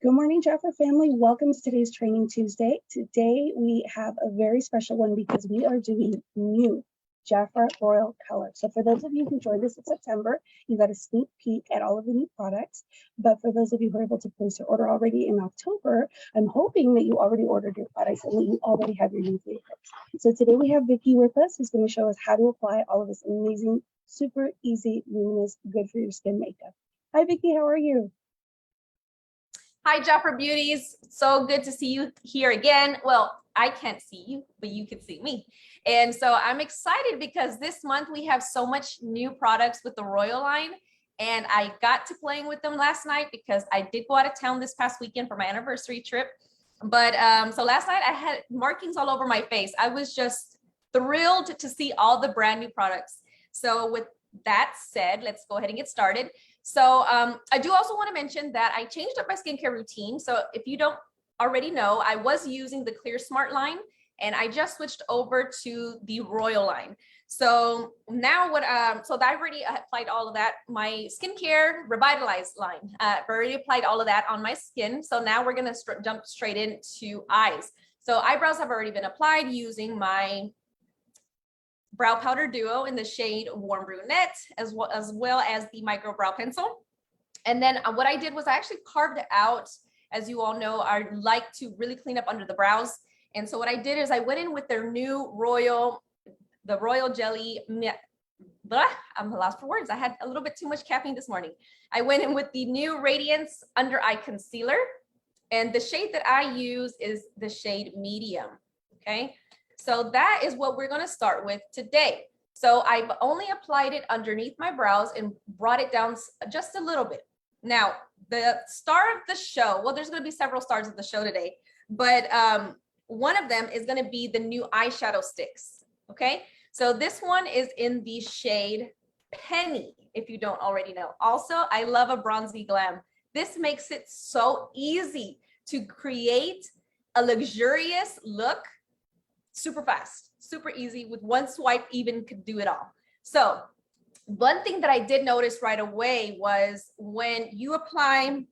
Good morning, JAFRA family. Welcome to today's Training Tuesday. Today we have a very special one because we are doing new JAFRA Royal Color. So for those of you who joined us in September, you got a sneak peek at all of the new products. But for those of you who are able to place your order already in October, I'm hoping that you already ordered your products and that you already have your new favorites. So today we have Vicki with us, who's going to show us how to apply all of this amazing, super easy, luminous, good for your skin makeup. Hi, Vicki. How are you? Hi, JAFRA Beauties. So good to see you here again. Well, I can't see you, but you can see me. And so I'm excited because this month we have so much new products with the Royal line. And I got to playing with them last night because I did go out of town this past weekend for my anniversary trip. But so last night I had markings all over my face. I was just thrilled to see all the brand new products. So with that said, let's go ahead and get started. So I do also want to mention that I changed up my skincare routine. So if you don't already know, I was using the Clear Smart line and I just switched over to the Royal line. So now so I already applied all of that. My skincare revitalized line, I've already applied all of that on my skin. So now we're going to jump straight into eyes. So eyebrows have already been applied using my brow powder duo in the shade Warm Brunette, as well as the micro brow pencil. And then what I did was I actually carved out, as you all know, I like to really clean up under the brows. And so what I did is I went in with their new Royal Jelly. I'm lost for words. I had a little bit too much caffeine this morning. I went in with the new Radiance Under Eye Concealer. And the shade that I use is the shade Medium, okay? So that is what we're going to start with today. So I've only applied it underneath my brows and brought it down just a little bit. Now, the star of the show, well, there's going to be several stars of the show today, but one of them is going to be the new eyeshadow sticks. Okay, so this one is in the shade Penny, if you don't already know. Also, I love a bronzy glam. This makes it so easy to create a luxurious look super fast, super easy. With one swipe, even could do it all. So one thing that I did notice right away was when you apply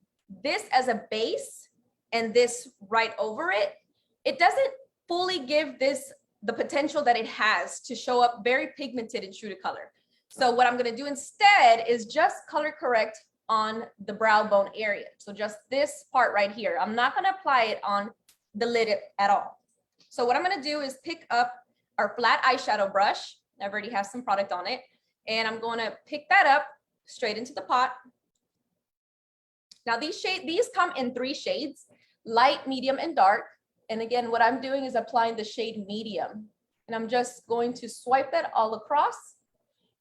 this as a base and this right over it, it doesn't fully give this the potential that it has to show up very pigmented and true to color. So what I'm going to do instead is just color correct on the brow bone area. So just this part right here. I'm not going to apply it on the lid at all. So what I'm going to do is pick up our flat eyeshadow brush. I already have some product on it. And I'm going to pick that up straight into the pot. Now these come in 3 shades, light, medium, and dark. And again, what I'm doing is applying the shade Medium. And I'm just going to swipe that all across.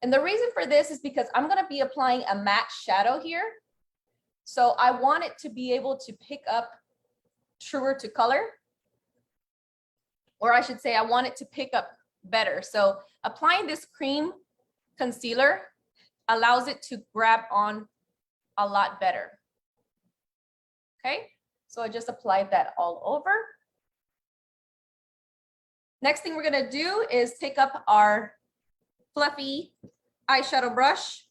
And the reason for this is because I'm going to be applying a matte shadow here. So I want it to be able to pick up truer to color. Or I should say I want it to pick up better. So applying this cream concealer allows it to grab on a lot better. Okay, so I just applied that all over. Next thing we're gonna do is pick up our fluffy eyeshadow brush.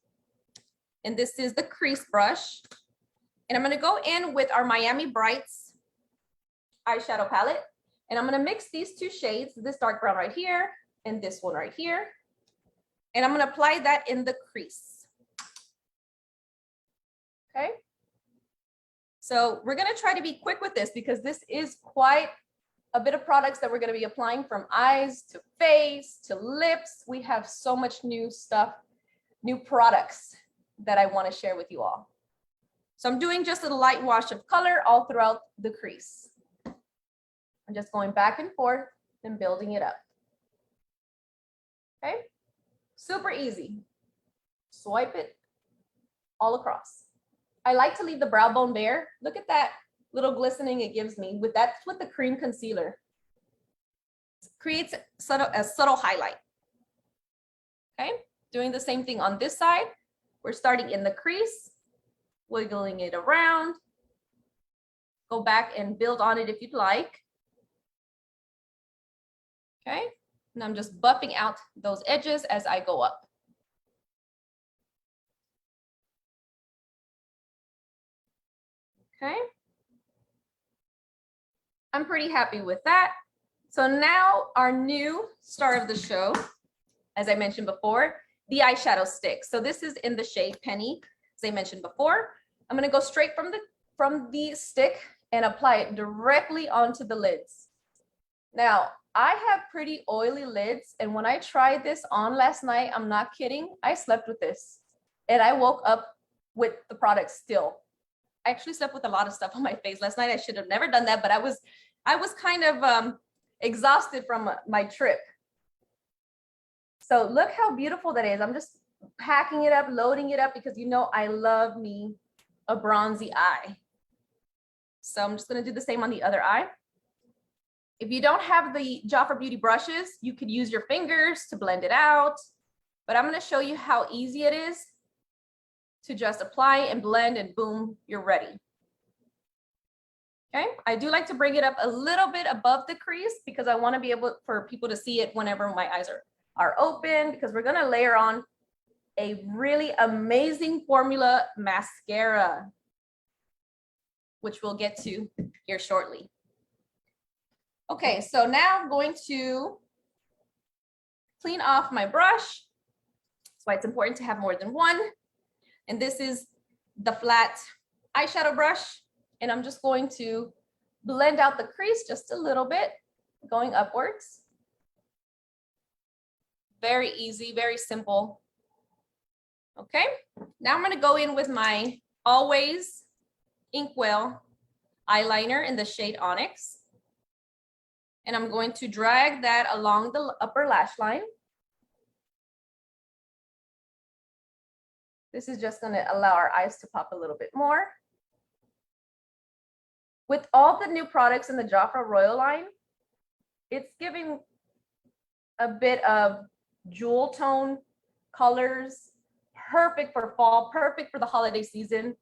And this is the crease brush. And I'm gonna go in with our Miami Brights eyeshadow palette. And I'm going to mix these 2 shades, this dark brown right here and this one right here. And I'm going to apply that in the crease. Okay. So we're going to try to be quick with this because this is quite a bit of products that we're going to be applying, from eyes to face to lips. We have so much new stuff, new products that I want to share with you all. So I'm doing just a light wash of color all throughout the crease. I'm just going back and forth and building it up. Okay, super easy. Swipe it all across. I like to leave the brow bone bare. Look at that little glistening it gives me with the cream concealer. It creates a subtle highlight. Okay, doing the same thing on this side. We're starting in the crease, wiggling it around. Go back and build on it if you'd like. Okay, and I'm just buffing out those edges as I go up. Okay, I'm pretty happy with that. So now our new star of the show, as I mentioned before, the eyeshadow stick. So this is in the shade Penny, as I mentioned before. I'm gonna go straight from the stick and apply it directly onto the lids. Now, I have pretty oily lids, and when I tried this on last night, I'm not kidding, I slept with this. And I woke up with the product still. I actually slept with a lot of stuff on my face last night. I should have never done that, but I was kind of exhausted from my trip. So look how beautiful that is. I'm just packing it up, loading it up, because you know I love me a bronzy eye. So I'm just gonna do the same on the other eye. If you don't have the JAFRA Beauty brushes, you could use your fingers to blend it out, but I'm gonna show you how easy it is to just apply and blend, and boom, you're ready. Okay, I do like to bring it up a little bit above the crease because I wanna be able for people to see it whenever my eyes are open, because we're gonna layer on a really amazing formula mascara, which we'll get to here shortly. Okay, so now I'm going to clean off my brush. That's why it's important to have more than one. And this is the flat eyeshadow brush. And I'm just going to blend out the crease just a little bit, going upwards. Very easy, very simple. Okay, now I'm gonna go in with my Always Inkwell eyeliner in the shade Onyx. And I'm going to drag that along the upper lash line. This is just gonna allow our eyes to pop a little bit more. With all the new products in the JAFRA Royal line, it's giving a bit of jewel tone colors, perfect for fall, perfect for the holiday season.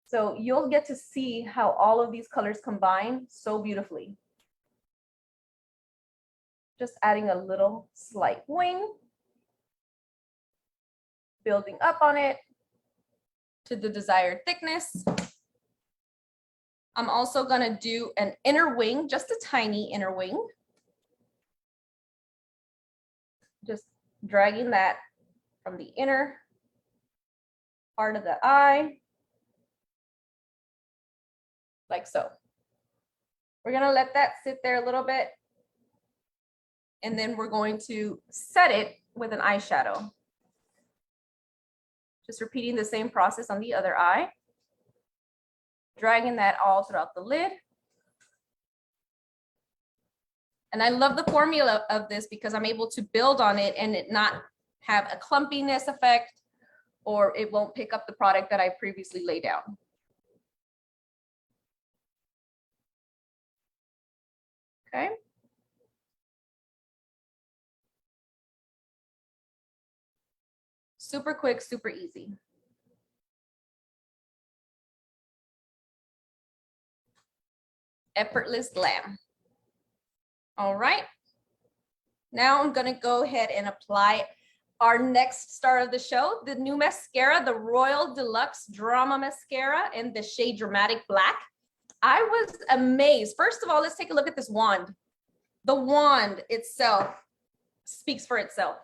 So you'll get to see how all of these colors combine so beautifully. Just adding a little slight wing, building up on it to the desired thickness. I'm also gonna do an inner wing, just a tiny inner wing. Just dragging that from the inner part of the eye, like so. We're gonna let that sit there a little bit, and then we're going to set it with an eyeshadow. Just repeating the same process on the other eye, dragging that all throughout the lid. And I love the formula of this because I'm able to build on it and it not have a clumpiness effect, or it won't pick up the product that I previously laid down. Okay. Super quick, super easy. Effortless glam. All right. Now I'm gonna go ahead and apply our next star of the show, the new mascara, the Royal Deluxe Drama Mascara in the shade Dramatic Black. I was amazed. First of all, let's take a look at this wand. The wand itself speaks for itself.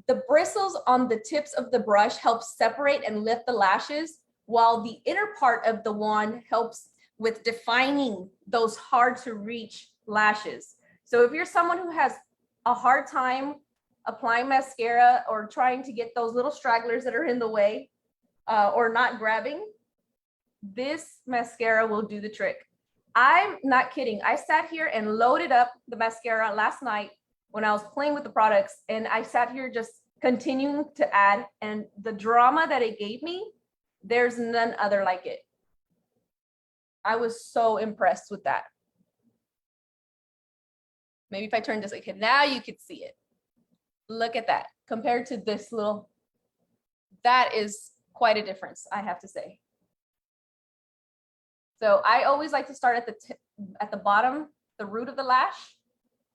The bristles on the tips of the brush help separate and lift the lashes, while the inner part of the wand helps with defining those hard to reach lashes. So if you're someone who has a hard time applying mascara or trying to get those little stragglers that are in the way or not grabbing, this mascara will do the trick. I'm not kidding. I sat here and loaded up the mascara last night when I was playing with the products, and I sat here just continuing to add, and the drama that it gave me, there's none other like it. I was so impressed with that. Maybe if I turn this, okay, now you could see it. Look at that compared to this little, that is quite a difference, I have to say. So I always like to start at the tip, at the bottom, the root of the lash,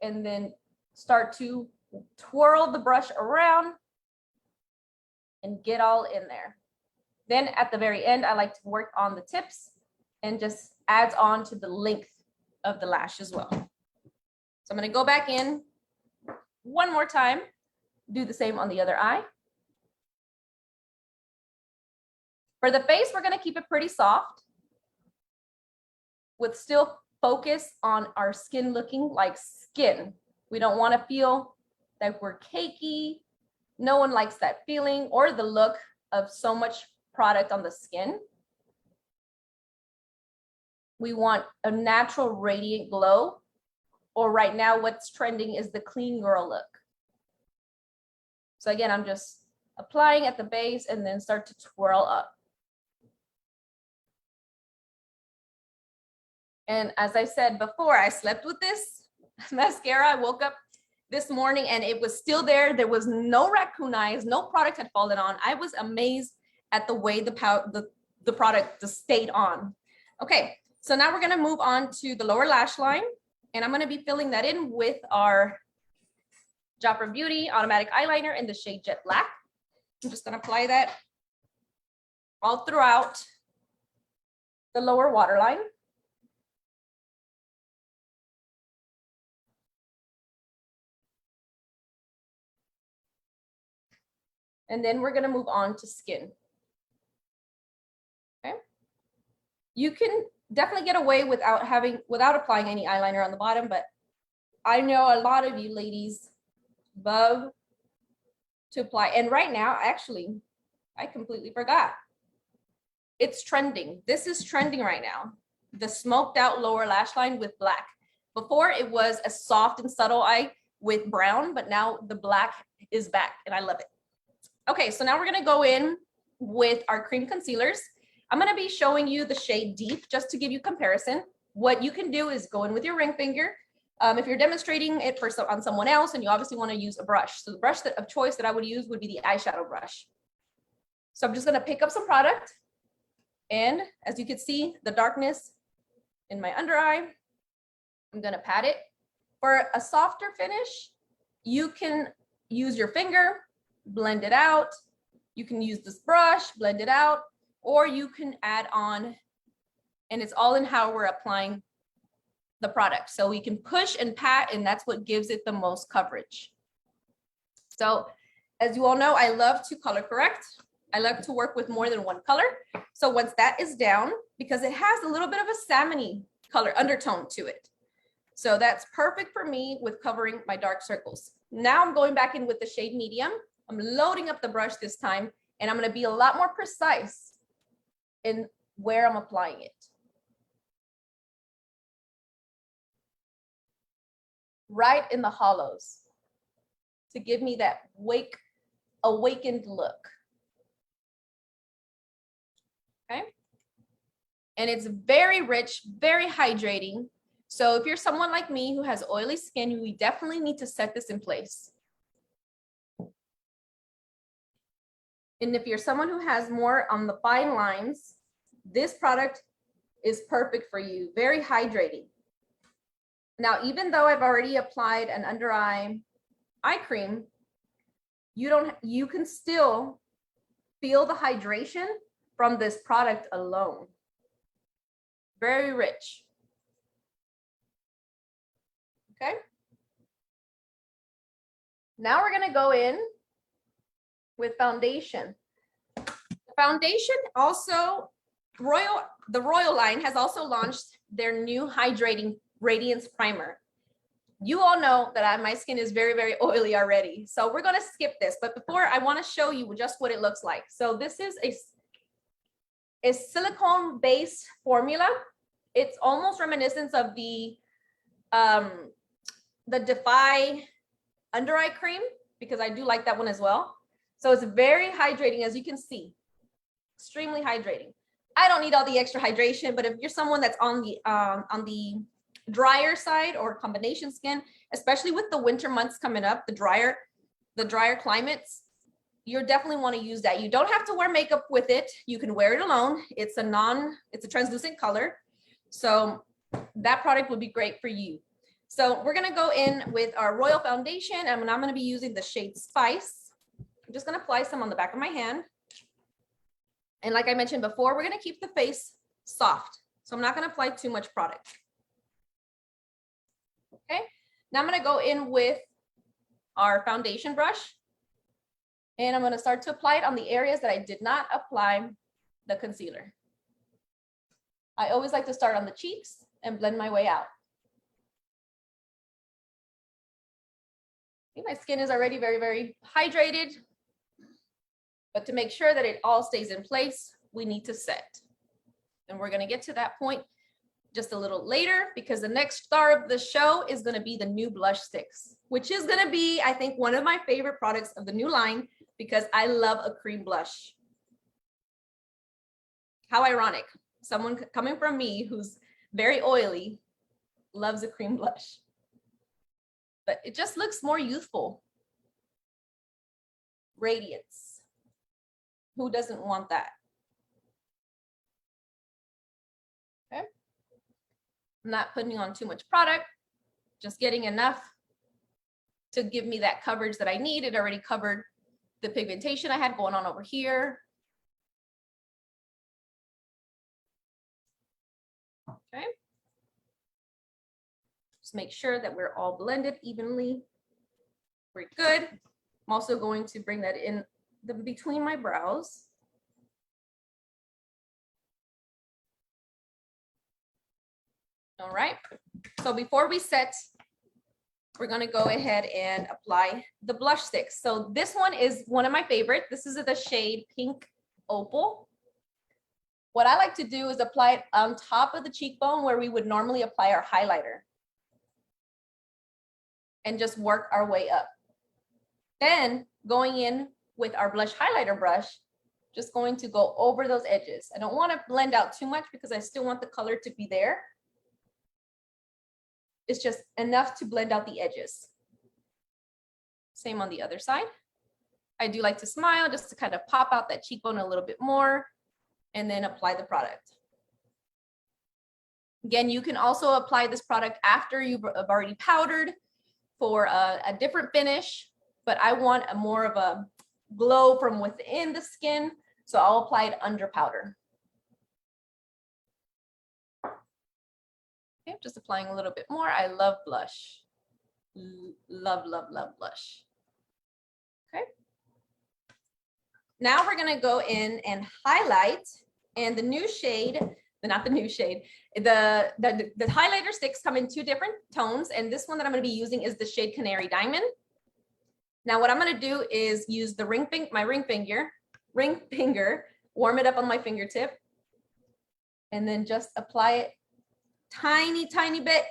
and then start to twirl the brush around and get all in there. Then at the very end, I like to work on the tips and just adds on to the length of the lash as well. So I'm going to go back in one more time, do the same on the other eye. For the face, we're going to keep it pretty soft with still focus on our skin looking like skin. We don't want to feel that we're cakey. No one likes that feeling or the look of so much product on the skin. We want a natural radiant glow, or right now what's trending is the clean girl look. So again, I'm just applying at the base and then start to twirl up. And as I said before, I slept with this mascara. I woke up this morning and it was still there. There was no raccoon eyes, no product had fallen on. I was amazed at the way the product just stayed on. Okay, so now we're gonna move on to the lower lash line, and I'm gonna be filling that in with our JAFRA Beauty Automatic Eyeliner in the shade Jet Black. I'm just gonna apply that all throughout the lower waterline. And then we're gonna move on to skin. Okay. You can definitely get away without applying any eyeliner on the bottom, but I know a lot of you ladies love to apply. And right now, actually, I completely forgot. It's trending. This is trending right now. The smoked out lower lash line with black. Before it was a soft and subtle eye with brown, but now the black is back and I love it. Okay, so now we're gonna go in with our cream concealers. I'm gonna be showing you the shade Deep just to give you comparison. What you can do is go in with your ring finger. If you're demonstrating it on someone else and you obviously wanna use a brush. So the brush of choice that I would use would be the eyeshadow brush. So I'm just gonna pick up some product, and as you can see, the darkness in my under eye, I'm gonna pat it. For a softer finish, you can use your finger, blend it out. You can use this brush, blend it out, or you can add on, and it's all in how we're applying the product. So we can push and pat, and that's what gives it the most coverage. So as you all know, I love to color correct. I love to work with more than one color. So once that is down, because it has a little bit of a salmony color undertone to it. So that's perfect for me with covering my dark circles. Now I'm going back in with the shade Medium. I'm loading up the brush this time, and I'm going to be a lot more precise in where I'm applying it. Right in the hollows to give me that awakened look. Okay. And it's very rich, very hydrating. So if you're someone like me who has oily skin, we definitely need to set this in place. And if you're someone who has more on the fine lines, this product is perfect for you. Very hydrating. Now, even though I've already applied an under eye cream, you can still feel the hydration from this product alone. Very rich. Okay. Now we're gonna go in with foundation. Foundation also, the Royal line has also launched their new hydrating radiance primer. You all know that my skin is very, very oily already. So we're gonna skip this, but before I wanna show you just what it looks like. So this is a silicone-based formula. It's almost reminiscent of the Defy under eye cream, because I do like that one as well. So it's very hydrating, as you can see, extremely hydrating. I don't need all the extra hydration, but if you're someone that's on the drier side or combination skin, especially with the winter months coming up, the drier climates, you definitely want to use that. You don't have to wear makeup with it. You can wear it alone. It's a translucent color. So that product would be great for you. So we're going to go in with our Royal foundation, and I'm going to be using the shade Spice. I'm just going to apply some on the back of my hand. And like I mentioned before, we're going to keep the face soft. So I'm not going to apply too much product. Okay, now I'm going to go in with our foundation brush. And I'm going to start to apply it on the areas that I did not apply the concealer. I always like to start on the cheeks and blend my way out. Okay, my skin is already very, very hydrated. But to make sure that it all stays in place, we need to set. And we're going to get to that point just a little later, because the next star of the show is going to be the new blush sticks, which is going to be, I think, one of my favorite products of the new line, because I love a cream blush. How ironic. Someone coming from me who's very oily loves a cream blush. But it just looks more youthful. Radiance. Who doesn't want that? Okay. I'm not putting on too much product, just getting enough to give me that coverage that I need. It already covered the pigmentation I had going on over here. Okay. Just make sure that we're all blended evenly. We're good. I'm also going to bring that in between my brows. All right. So before we set, we're going to go ahead and apply the blush sticks. So this one is one of my favorite. This is the shade Pink Opal. What I like to do is apply it on top of the cheekbone where we would normally apply our highlighter, and just work our way up. Then going in with our blush highlighter brush, just going to go over those edges. I don't want to blend out too much because I still want the color to be there. It's just enough to blend out the edges. Same on the other side. I do like to smile just to kind of pop out that cheekbone a little bit more, and then apply the product. Again, you can also apply this product after you've already powdered for a different finish, but I want a more of a glow from within the skin, so I'll apply it under powder. Okay, just applying a little bit more. I love blush. Love, love, love blush. Okay. Now we're gonna go in and highlight, and the new shade, not the new shade, the highlighter sticks come in two different tones, and this one that I'm gonna be using is the shade Canary Diamond. Now what I'm gonna do is use the my ring finger, warm it up on my fingertip, and then just apply it tiny, tiny bit.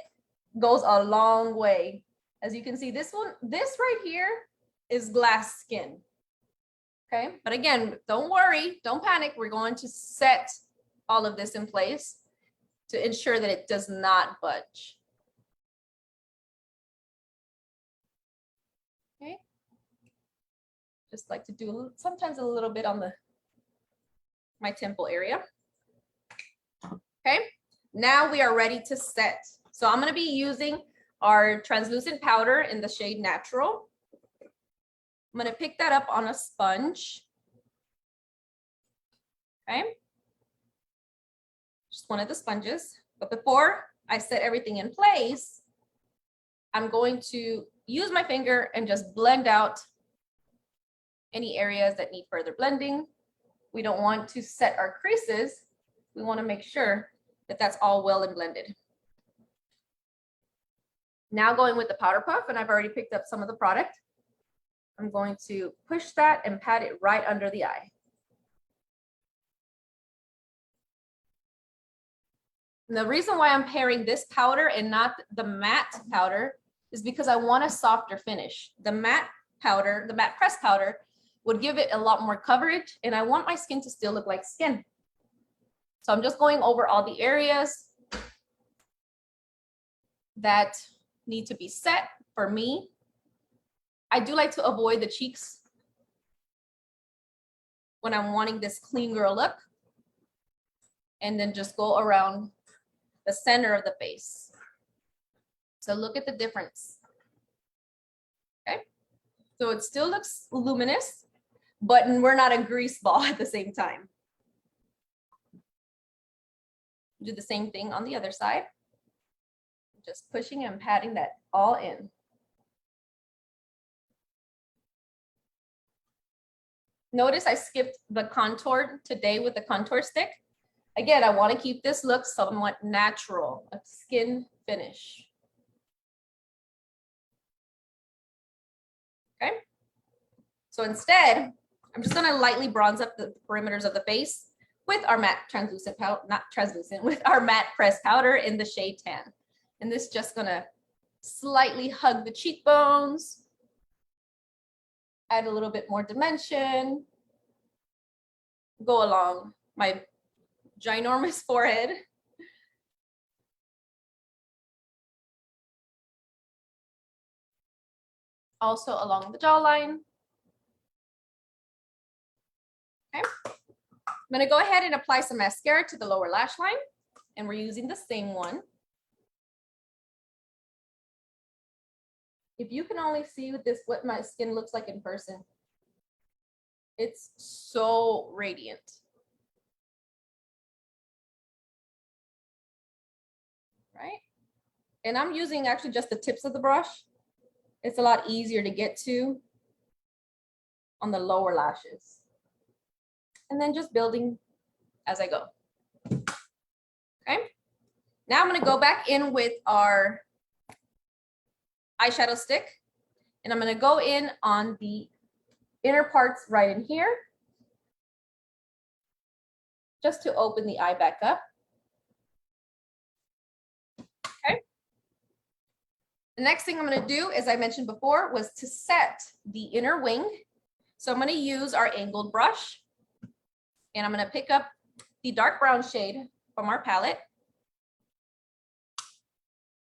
Goes a long way. As you can see, this right here is glass skin. Okay, but again, don't worry, don't panic. We're going to set all of this in place to ensure that it does not budge. Okay, just like to do sometimes a little bit on my temple area. Okay, now we are ready to set. So I'm going to be using our translucent powder in the shade Natural. I'm going to pick that up on a sponge. Okay. Just one of the sponges. But before I set everything in place, I'm going to use my finger and just blend out any areas that need further blending. We don't want to set our creases. We want to make sure that that's all well and blended. Now going with the powder puff, and I've already picked up some of the product. I'm going to push that and pat it right under the eye. And the reason why I'm pairing this powder and not the matte powder is because I want a softer finish. The matte powder, the matte press powder, would give it a lot more coverage, and I want my skin to still look like skin. So I'm just going over all the areas that need to be set for me. I do like to avoid the cheeks when I'm wanting this clean girl look, and then just go around the center of the face. So look at the difference. Okay, so it still looks luminous, but we're not a grease ball at the same time. Do the same thing on the other side. Just pushing and patting that all in. Notice I skipped the contour today with the contour stick. Again, I want to keep this look somewhat natural, a skin finish. Okay. So instead, I'm just going to lightly bronze up the perimeters of the face with our matte translucent powder, not translucent, with our matte pressed powder in the shade tan. And this is just going to slightly hug the cheekbones, add a little bit more dimension, go along my ginormous forehead. Also along the jawline. Okay. I'm going to go ahead and apply some mascara to the lower lash line, and we're using the same one. If you can only see what my skin looks like in person, it's so radiant. Right? And I'm using actually just the tips of the brush. It's a lot easier to get to on the lower lashes. And then just building as I go. Okay. Now I'm going to go back in with our eyeshadow stick, and I'm going to go in on the inner parts right in here, just to open the eye back up. Okay. The next thing I'm going to do, as I mentioned before, was to set the inner wing. So I'm going to use our angled brush, and I'm going to pick up the dark brown shade from our palette.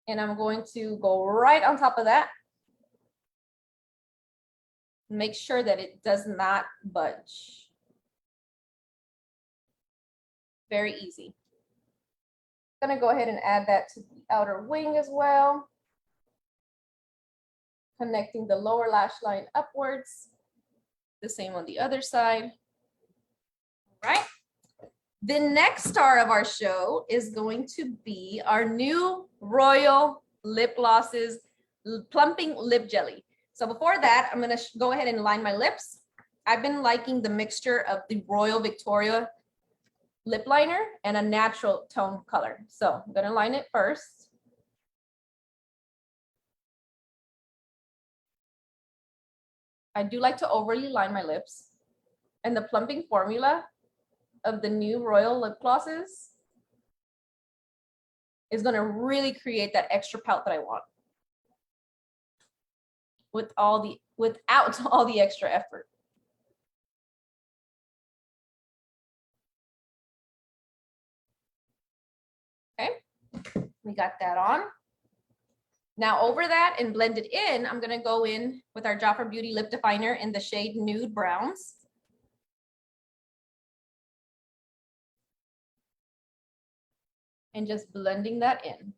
And I'm going to go right on top of that. Make sure that it does not budge. Very easy. I'm going to go ahead and add that to the outer wing as well. Connecting the lower lash line upwards. The same on the other side. All right. The next star of our show is going to be our new Royal Lip Glosses Plumping Lip Jelly. So before that, I'm going to go ahead and line my lips. I've been liking the mixture of the Royal Victoria lip liner and a natural tone color. So I'm going to line it first. I do like to overly line my lips. And the plumping formula of the new Royal Lip Glosses is going to really create that extra pout that I want without all the extra effort. Okay, we got that on. Now over that and blend it in, I'm going to go in with our JAFRA Beauty Lip Definer in the shade Nude Browns. And just blending that in.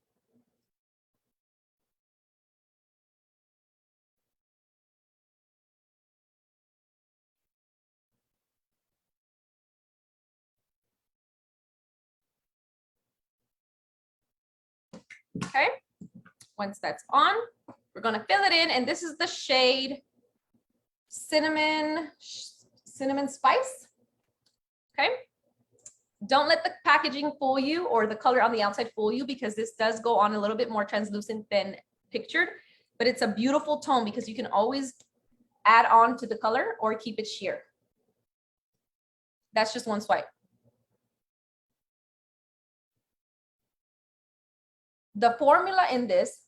Okay, once that's on, we're going to fill it in, and this is the shade Cinnamon Spice. Okay. Don't let the packaging fool you or the color on the outside fool you, because this does go on a little bit more translucent than pictured, but it's a beautiful tone because you can always add on to the color or keep it sheer. That's just one swipe. The formula in this,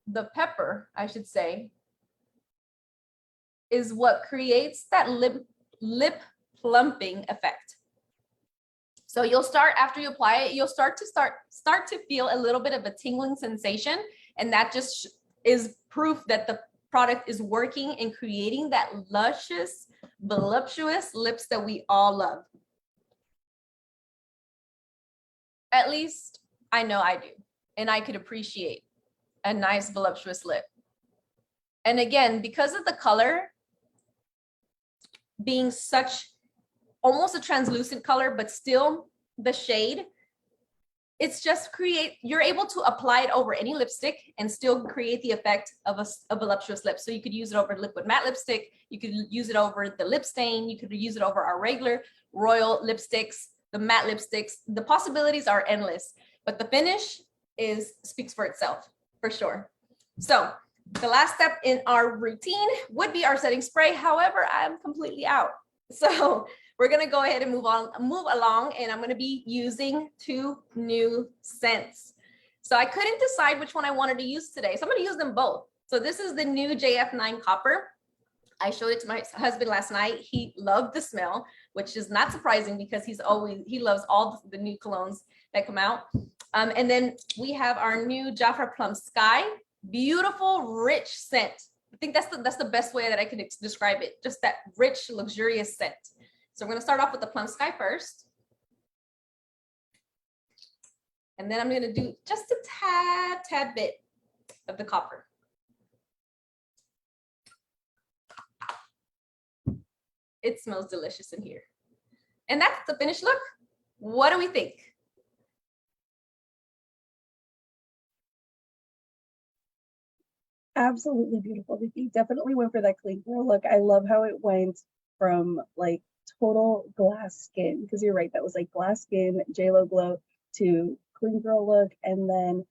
the pepper, I should say, is what creates that lip plumping effect. So you'll start, after you apply it, you'll start to feel a little bit of a tingling sensation, and that just is proof that the product is working and creating that luscious, voluptuous lips that we all love. At least I know I do, and I could appreciate a nice voluptuous lip. And again, because of the color being such almost a translucent color, but still the shade, it's just you're able to apply it over any lipstick and still create the effect of a voluptuous lip. So you could use it over liquid matte lipstick, you could use it over the lip stain, you could use it over our regular royal lipsticks, the matte lipsticks. The possibilities are endless, but the finish speaks for itself, for sure. So the last step in our routine would be our setting spray. However, I'm completely out. So we're gonna go ahead and move along, and I'm gonna be using 2 new scents. So I couldn't decide which one I wanted to use today, so I'm gonna use them both. So this is the new JF9 Copper. I showed it to my husband last night. He loved the smell, which is not surprising because he loves all the new colognes that come out. And then we have our new JAFRA Plum Sky, beautiful, rich scent. I think that's the best way that I can describe it. Just that rich, luxurious scent. So we're going to start off with the Plum Sky first. And then I'm going to do just a tad bit of the copper. It smells delicious in here. And that's the finished look. What do we think? Absolutely beautiful, Vicky. Definitely went for that clean girl look. I love how it went from like total glass skin, because you're right, that was like glass skin, JLo glow, to clean girl look. And then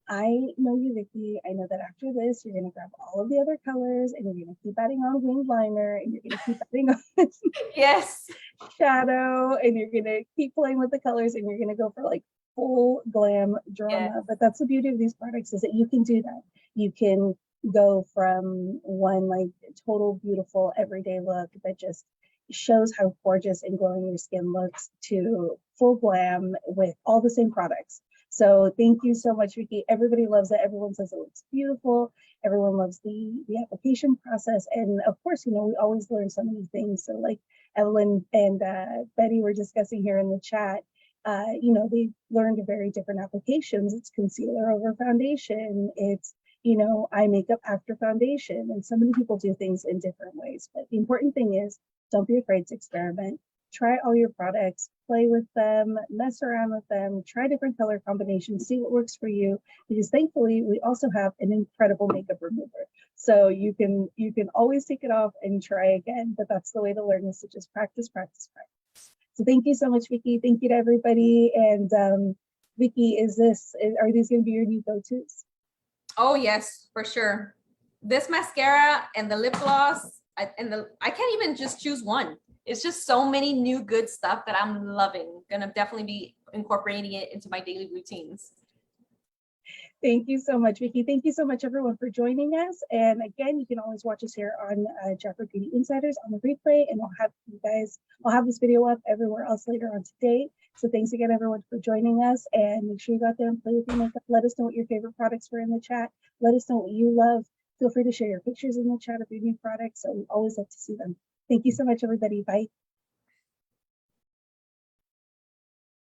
I know you, Vicky. I know that after this, you're gonna grab all of the other colors and you're gonna keep adding on winged liner, and you're gonna keep adding on Yes, shadow, and you're gonna keep playing with the colors, and you're gonna go for like full glam drama. Yes. But that's the beauty of these products, is that you can do that. You can go from one like total beautiful everyday look that just shows how gorgeous and glowing your skin looks to full glam with all the same products. So thank you so much, Vicky. Everybody loves it. Everyone says it looks beautiful. Everyone loves the application process. And of course, you know, we always learn so many things. So like Evelyn and Betty were discussing here in the chat, you know, they learned very different applications. It's concealer over foundation. It's, you know, eye makeup after foundation. And so many people do things in different ways. But the important thing is, don't be afraid to experiment. Try all your products, play with them, mess around with them, try different color combinations, see what works for you. Because thankfully, we also have an incredible makeup remover. So you can always take it off and try again. But that's the way to learn, is to just practice, practice, practice. So thank you so much, Vicky. Thank you to everybody. And Vicky, are these going to be your new go-tos? Oh yes, for sure. This mascara and the lip gloss, I can't even just choose one. It's just so many new good stuff that I'm loving. Gonna definitely be incorporating it into my daily routines. Thank you so much, Vicky. Thank you so much, everyone, for joining us. And again, you can always watch us here on JAFRA Beauty Insiders on the replay, and I'll have this video up everywhere else later on today. So thanks again, everyone, for joining us, and make sure you go out there and play with your makeup. Let us know what your favorite products were in the chat. Let us know what you love. Feel free to share your pictures in the chat of your new products. So we always love to see them. Thank you so much, everybody. Bye.